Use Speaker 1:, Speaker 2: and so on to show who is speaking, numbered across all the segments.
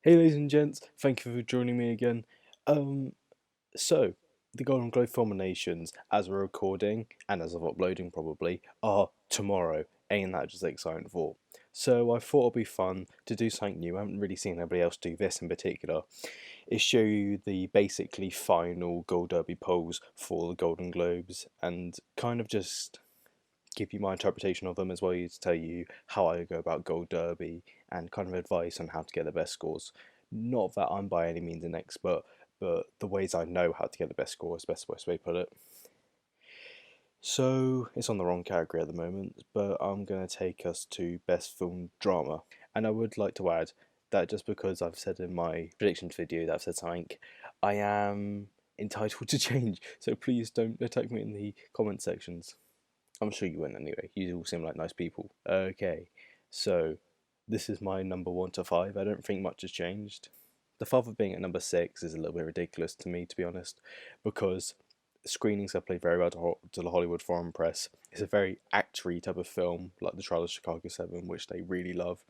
Speaker 1: Hey, ladies and gents, thank you for joining me again. Um, so the Golden Globe nominations, as we're recording and as of uploading, probably are tomorrow. Ain't that just exciting for? So I thought it'd be fun to do something new. I haven't really seen anybody else do this in particular. Is show you the basically final Gold Derby polls for the Golden Globes and kind of just give you my interpretation of them as well as tell you how I go about Gold Derby and kind of advice on how to get the best scores. Not that I'm by any means an expert, but the ways I know how to get the best score is the best way to put it. So it's on the wrong category at the moment, but I'm going to take us to Best Film Drama. And I would like to add that just because I've said in my predictions video that I've said something, I am entitled to change. So please don't attack me in the comment sections. I'm sure you won't anyway. You all seem like nice people. Okay, so this is my number 1 to 5. I don't think much has changed. The Father being at number 6 is a little bit ridiculous to me, to be honest, because screenings have played very well to the Hollywood Foreign Press. It's a very actory type of film, like The Trial of Chicago 7, which they really love,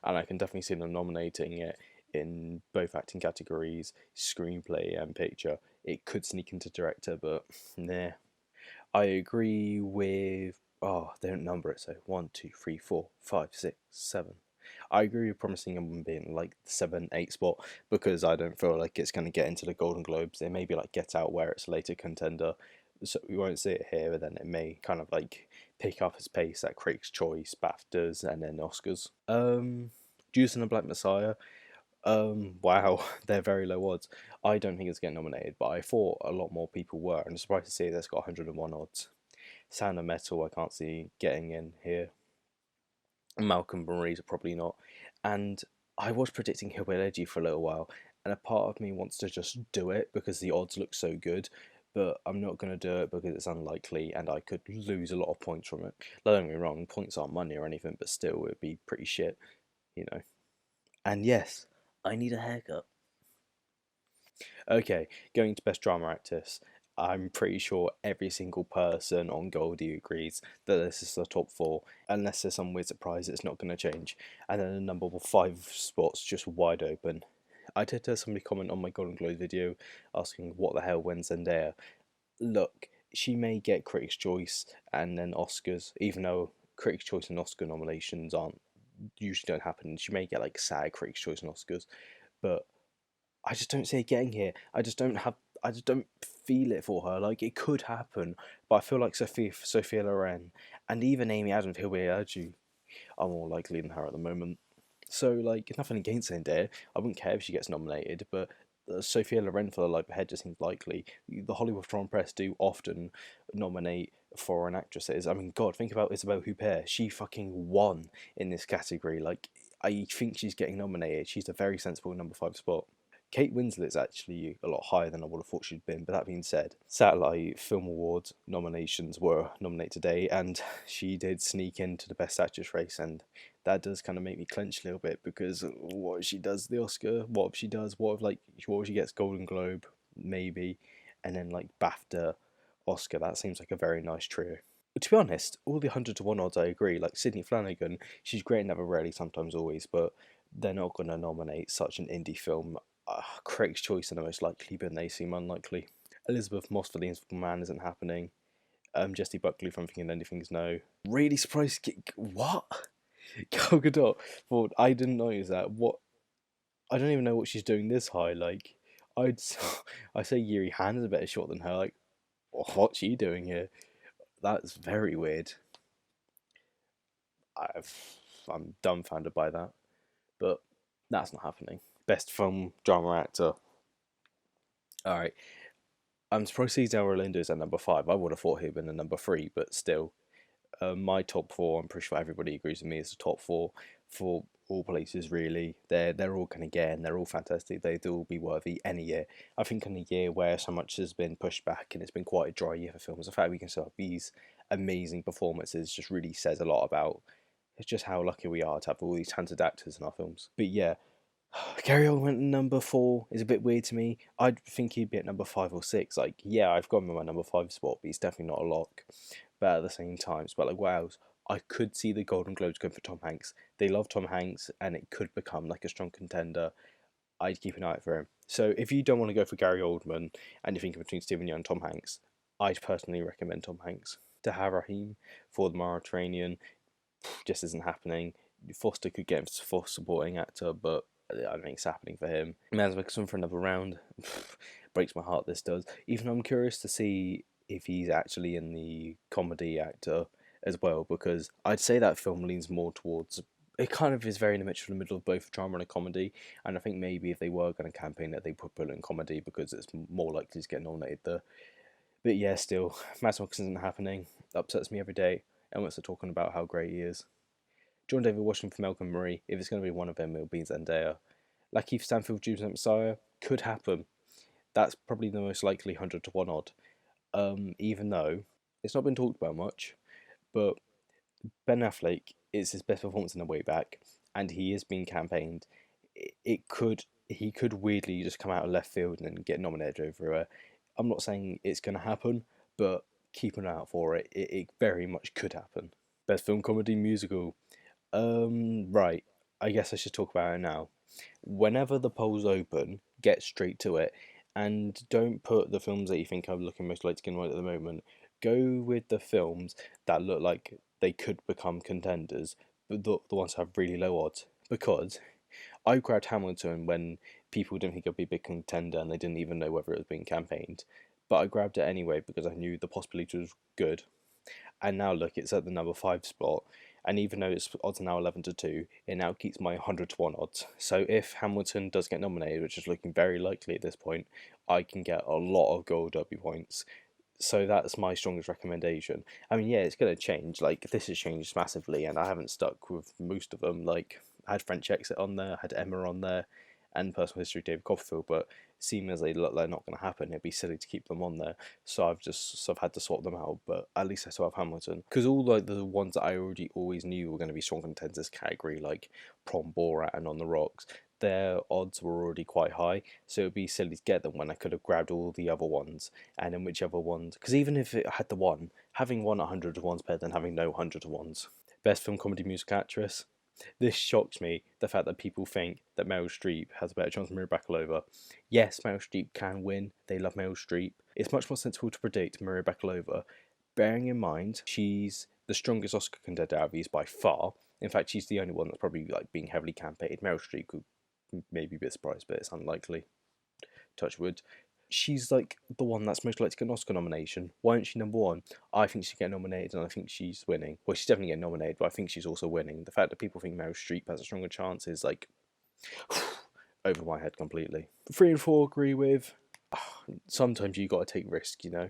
Speaker 1: and I can definitely see them nominating it in both acting categories, screenplay and picture. It could sneak into director, but nah. I agree with. Oh, they don't number it, so 1, 2, 3, 4, 5, 6, 7. I agree with promising them being like the 7, 8 spot because I don't feel like it's going to get into the Golden Globes. They may be like Get Out, where it's a later contender, so we won't see it here, but then it may kind of like pick up its pace at Critics' Choice, BAFTAs, and then Oscars. Judas and the Black Messiah. Wow, they're very low odds. I don't think it's getting nominated, but I thought a lot more people were, and I'm surprised to see that's got 101 odds. Sound of Metal, I can't see getting in here. Malcolm Marie's probably not. And I was predicting Hillbilly Elegy for a little while, and a part of me wants to just do it because the odds look so good, but I'm not going to do it because it's unlikely and I could lose a lot of points from it. Don't get me wrong, points aren't money or anything, but still, it would be pretty shit, you know. And yes, I need a haircut. Okay, going to Best Drama Actress. I'm pretty sure every single person on Goldie agrees that this is the top 4. Unless there's some weird surprise, it's not going to change. And then the number 5 spots just wide open. I did have somebody comment on my Golden Globe video asking what the hell when's Zendaya. Look, she may get Critics' Choice and then Oscars, even though Critics' Choice and Oscar nominations aren't usually don't happen. She may get like SAG, Critics' Choice, and Oscars, but I just don't see it getting here. I just don't feel it for her. Like it could happen, but I feel like Sophia Loren and even Amy Adams, who we urge you, are more likely than her at the moment. So like nothing against Zendaya. I wouldn't care if she gets nominated, but Sophia Loren for The Life Ahead just seems likely. The Hollywood Foreign Press do often nominate foreign actresses. I mean, God, think about Isabelle Huppert. She fucking won in this category. Like, I think she's getting nominated. She's a very sensible number 5 spot. Kate Winslet's actually a lot higher than I would have thought she'd been, but that being said, Satellite Film Awards nominations were nominated today, and she did sneak into the Best Actress race, and that does kind of make me clench a little bit because what if she does the Oscar? What if she does? What if she gets Golden Globe? Maybe, and then like BAFTA, Oscar. That seems like a very nice trio. To be honest, all the 100 to 1 odds I agree. Like Sydney Flanagan, she's great, never rarely, sometimes always, but they're not going to nominate such an indie film. Critics' Choice are the most likely, but they seem unlikely. Elizabeth Moss for The Invisible Man isn't happening. Jessie Buckley from Thinking Anything's no. Really surprised. What? Gal Gadot. Thought I didn't notice that. What? I don't even know what she's doing this high. Like, I'd I say Yuri Han is a better shot than her. Like, what's she doing here? That's very weird. I'm dumbfounded by that, but that's not happening. Best film drama actor. All right, I'm surprised Cesar Orlando is at number 5. I would have thought he'd been at number 3, but still, my top 4. I'm pretty sure everybody agrees with me. Is the top 4 for all places really. They're all gonna get, and they're all fantastic. They'd all be worthy any year. I think in a year where so much has been pushed back and it's been quite a dry year for films, the fact we can still have these amazing performances just really says a lot about it's just how lucky we are to have all these talented actors in our films. But yeah, Gary Oldman at number 4 is a bit weird to me. I'd think he'd be at number 5 or 6. Like, yeah, I've got him in my number 5 spot, but he's definitely not a lock. But at the same time, it's like, wow, I could see the Golden Globes going for Tom Hanks. They love Tom Hanks, and it could become like a strong contender. I'd keep an eye out for him. So if you don't want to go for Gary Oldman and you're thinking between Stephen Yeun and Tom Hanks, I'd personally recommend Tom Hanks. Tahar Rahim for the Mediterranean just isn't happening. Foster could get him for supporting actor, but I don't think it's happening for him. Mads Mikkelsen for another round. Breaks my heart, this does. Even I'm curious to see if he's actually in the comedy actor as well, because I'd say that film leans more towards, it kind of is very in the middle of both drama and a comedy, and I think maybe if they were going to campaign it, they would put it in comedy because it's more likely to get nominated there. But yeah, still, Mads Mikkelsen isn't happening. Upsets me every day. Everyone's talking about how great he is. John David Washington for Malcolm Marie. If it's going to be one of them, it'll be Zendaya. Lakeith Stanfield, Junior Messiah, could happen. That's probably the most likely 100 to 1 odd. Even though it's not been talked about much, but Ben Affleck is his best performance in the way back, and he is being campaigned. He could weirdly just come out of left field and get nominated everywhere. I'm not saying it's going to happen, but keep an eye out for it. It very much could happen. Best film comedy musical. Right. I guess I should talk about it now. Whenever the polls open, get straight to it, and don't put the films that you think are looking most likely to get right at the moment. Go with the films that look like they could become contenders, but the ones that have really low odds. Because I grabbed Hamilton when people didn't think it'd be a big contender and they didn't even know whether it was being campaigned. But I grabbed it anyway because I knew the possibility was good. And now look, it's at the number 5 spot. And even though its odds are now 11 to 2, it now keeps my 100 to 1 odds. So if Hamilton does get nominated, which is looking very likely at this point, I can get a lot of Gold Derby points. So that's my strongest recommendation. I mean, yeah, it's going to change. Like, this has changed massively, and I haven't stuck with most of them. Like, I had French Exit on there, I had Emma on there, and Personal History of David Copperfield, but seeing as they look like they're not going to happen, it'd be silly to keep them on there. So I've had to swap them out, but at least I still have Hamilton. Because all like the ones that I already always knew were going to be strong contenders category, like Prom, Borat, and On the Rocks, their odds were already quite high, so it would be silly to get them when I could have grabbed all the other ones, and then whichever ones. Because even if it had the one, having one 100 to 1's better than having no 100 to 1's. Best film comedy music actress. This shocks me, the fact that people think that Meryl Streep has a better chance than Maria Bakalova. Yes, Meryl Streep can win. They love Meryl Streep. It's much more sensible to predict Maria Bakalova, bearing in mind she's the strongest Oscar contender out of these by far. In fact, she's the only one that's probably like being heavily campaigned. Meryl Streep could maybe be a surprise, but it's unlikely. Touch wood. She's like the one that's most likely to get an Oscar nomination. Why isn't she number one? I think she'd get nominated, and I think she's winning. Well, she's definitely getting nominated, but I think she's also winning. The fact that people think Meryl Streep has a stronger chance is like over my head completely. 3 and 4 agree with. Sometimes you got to take risks, you know.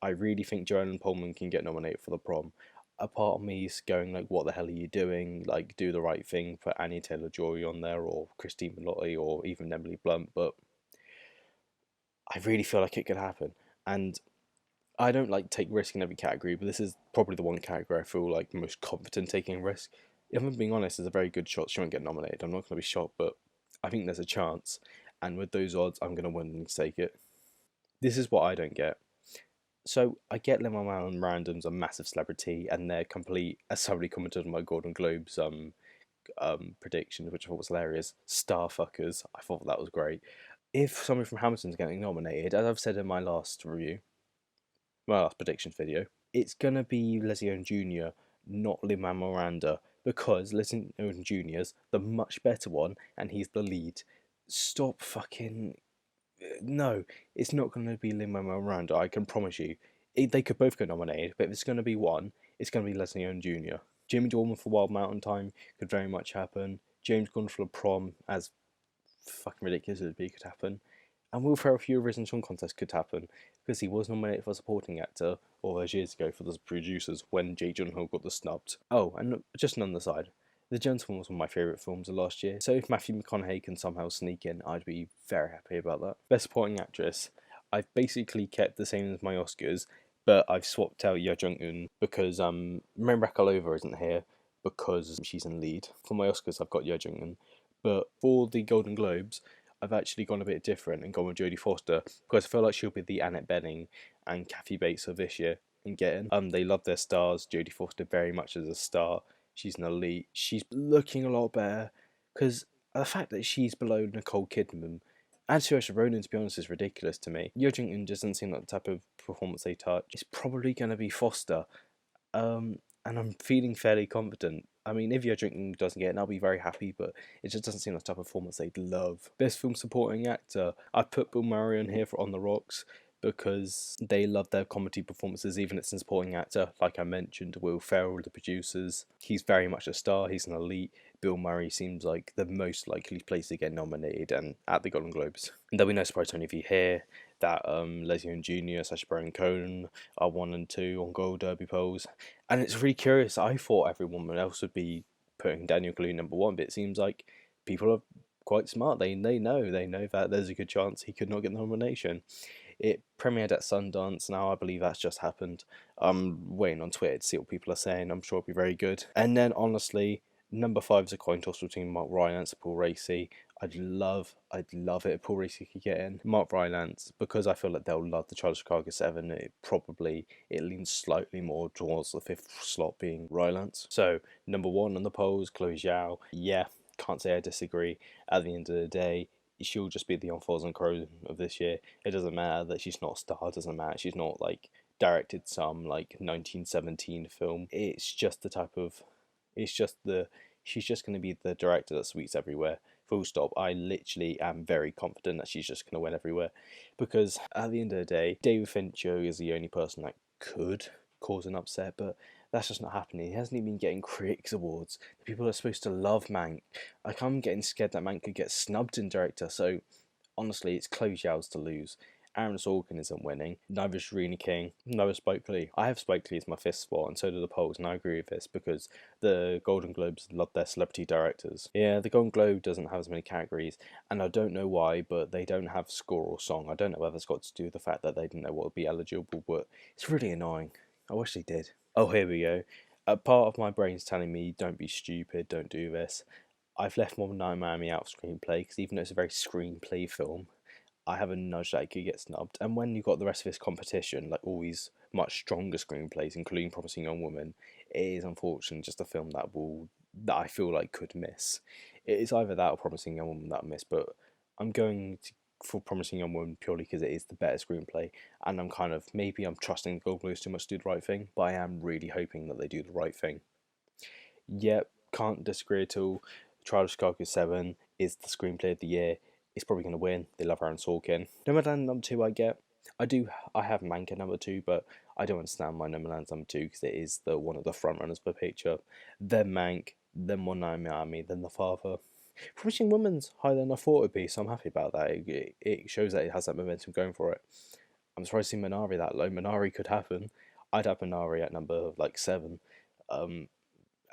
Speaker 1: I really think Joanne Pullman can get nominated for The Prom. A part of me is going like, what the hell are you doing? Like, do the right thing, put Anya Taylor-Joy on there, or Christine Milioti, or even Emily Blunt, but I really feel like it could happen. And I don't like take risk in every category, but this is probably the one category I feel like most confident taking risk. If I'm being honest, there's a very good shot she won't get nominated. I'm not going to be shocked, but I think there's a chance. And with those odds, I'm going to win and take it. This is what I don't get. So I get Lin-Manuel Miranda's a massive celebrity, and they're complete, as somebody commented on my Golden Globes predictions, which I thought was hilarious. Starfuckers. I thought that was great. If somebody from Hamilton's getting nominated, as I've said in my last review, my last predictions video, it's gonna be Leslie Odom Jr., not Lin-Manuel Miranda, because Leslie Odom Jr.'s the much better one, and he's the lead. Stop fucking. No, it's not gonna be Lin-Manuel Miranda, I can promise you. They could both get nominated, but if it's gonna be one, it's gonna be Leslie Odom Jr. Jimmy Dorman for Wild Mountain Time could very much happen. James Gunn for The Prom, as fucking ridiculous as it be, could happen. And Will Ferrell for Eurovision Song Contest could happen, because he was nominated for supporting actor all those years ago for the producers when Jake Gyllenhaal got the snubbed. Oh, and just on the side, The Gentleman was one of my favourite films of last year, so if Matthew McConaughey can somehow sneak in, I'd be very happy about that. Best Supporting Actress, I've basically kept the same as my Oscars, but I've swapped out Yo Jung-un because Maria Bakalova isn't here because she's in lead. For my Oscars, I've got Yo Jung-un, but for the Golden Globes, I've actually gone a bit different and gone with Jodie Foster because I feel like she'll be the Annette Bening and Kathy Bates of this year in getting. They love their stars. Jodie Foster very much as a star. She's an elite. She's looking a lot better because The fact that she's below Nicole Kidman and Saoirse Ronan, to be honest, is ridiculous to me. Yo Jington doesn't seem like the type of performance they touch. It's probably going to be Foster, and I'm feeling fairly confident. I mean, if Yo Jington doesn't get it, I'll be very happy, but it just doesn't seem like the type of performance they'd love. Best Film Supporting Actor, I put Bill Murray on here for On the Rocks because they love their comedy performances, even if it's a supporting actor. Like I mentioned, Will Ferrell, the producers, he's very much a star, he's an elite. Bill Murray seems like the most likely place to get nominated and at the Golden Globes. And there'll be no surprise to any of you here that Leslie and Jr., Sacha Baron Cohen are 1 and 2 on Gold Derby polls. And it's really curious. I thought everyone else would be putting Daniel Kaluuya number 1, but it seems like people are quite smart. They know that there's a good chance he could not get the nomination. It premiered at Sundance now. I believe that's just happened. I'm waiting on Twitter to see what people are saying. I'm sure it'll be very good. And then honestly, number 5 is a coin toss between Mark Rylance and Paul Raci. I'd love it if Paul Raci could get in. Mark Rylance, because I feel like they'll love the Child of Chicago 7, it leans slightly more towards the 5th slot being Rylance. So, number 1 on the polls, Chloe Zhao. Yeah, can't say I disagree. At the end of the day, she'll just be the On Falls and Crows of this year. It doesn't matter that she's not a star, it doesn't matter she's not like directed some like 1917 film. It's just the type of she's just going to be the director that sweeps everywhere. Full stop. I literally am very confident that she's just going to win everywhere, because at the end of the day, David Fincher is the only person that could cause an upset, but that's just not happening. He hasn't even been getting critics awards. The people are supposed to love Mank. Like, I'm getting scared that Mank could get snubbed in director. So honestly, it's Chloe Zhao's to lose. Aaron Sorkin isn't winning. Neither is Serena King. Neither is Spike Lee. I have Spike Lee as my 5th spot, and so do the polls, and I agree with this because the Golden Globes love their celebrity directors. Yeah, the Golden Globe doesn't have as many categories, and I don't know why, but they don't have score or song. I don't know whether it's got to do with the fact that they didn't know what would be eligible, but it's really annoying. I wish they did. Oh, here we go. A part of my brain's telling me, don't be stupid, don't do this. I've left Modern Night Miami out of screenplay because even though it's a very screenplay film, I have a nudge that it could get snubbed. And when you've got the rest of this competition, like all these much stronger screenplays, including Promising Young Woman, it is unfortunately just a film that I feel like could miss. It is either that or Promising Young Woman that I miss, but I'm going for Promising Young Woman purely because it is the better screenplay, and maybe I'm trusting the Golden Globes too much to do the right thing, but I am really hoping that they do the right thing. Yep, can't disagree at all. Trial of Chicago 7 is the screenplay of the year. It's probably going to win. They love Aaron Sorkin. Nomadland number 2 I get. I have Mank at number 2, but I don't understand why Nomadland's number 2 because it is one of the front runners for picture. Then Mank, then One Night in Miami, then The Father. Promising Woman's higher than I thought it would be, so I'm happy about that. It shows that it has that momentum going for it. I'm surprised to see Minari that low. Minari could happen. I'd have Minari at number like 7. Um,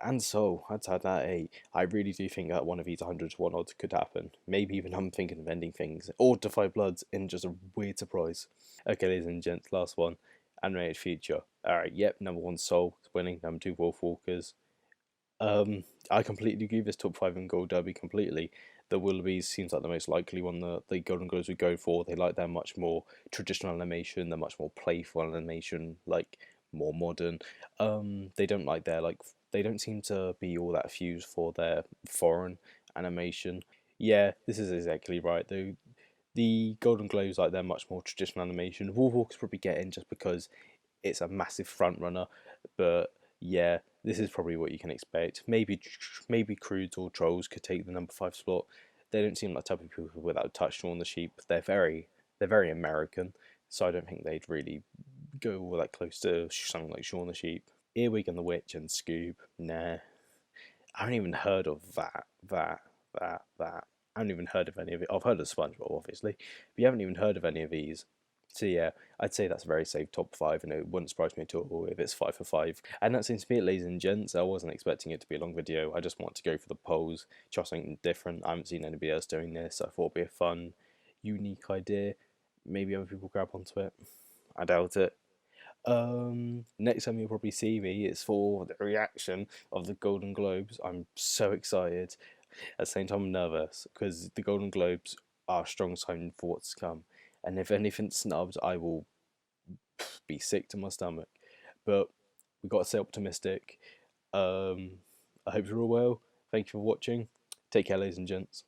Speaker 1: and so, I'd say that 8. I really do think that one of these 100 to 1 odds could happen. Maybe even I'm thinking of ending things. Or Defy Bloods in just a weird surprise. Okay, ladies and gents, last one. Animated feature. Alright, yep, number 1 Soul is winning. Number 2 Wolfwalkers. I completely agree with this top 5 in Gold Derby completely. The Willoughbys seems like the most likely one that the Golden Globes would go for. They like their much more traditional animation, they're much more playful animation, like more modern. They don't like their they don't seem to be all that fused for their foreign animation. Yeah, this is exactly right. The Golden Globes like their much more traditional animation. Wolfwalkers probably get in just because it's a massive front runner, but yeah, this is probably what you can expect. Maybe Croods or Trolls could take the number 5 slot. They don't seem like type of people without touch Shaun the Sheep. They're very American, so I don't think they'd really go all that close to something like Shaun the Sheep. Earwig and the Witch and Scoob, nah. I haven't even heard of that. I haven't even heard of any of it. I've heard of SpongeBob, obviously, but you haven't even heard of any of these. So yeah, I'd say that's a very safe top 5, and it wouldn't surprise me at all if it's 5 for 5. And that seems to be it, ladies and gents. I wasn't expecting it to be a long video. I just want to go for the polls, try something different. I haven't seen anybody else doing this. I thought it'd be a fun, unique idea. Maybe other people grab onto it. I doubt it. Next time you'll probably see me, it's for the reaction of the Golden Globes. I'm so excited. At the same time, I'm nervous because the Golden Globes are a strong sign for what's to come. And if anything's snubbed, I will be sick to my stomach. But we've got to stay optimistic. I hope you're all well. Thank you for watching. Take care, ladies and gents.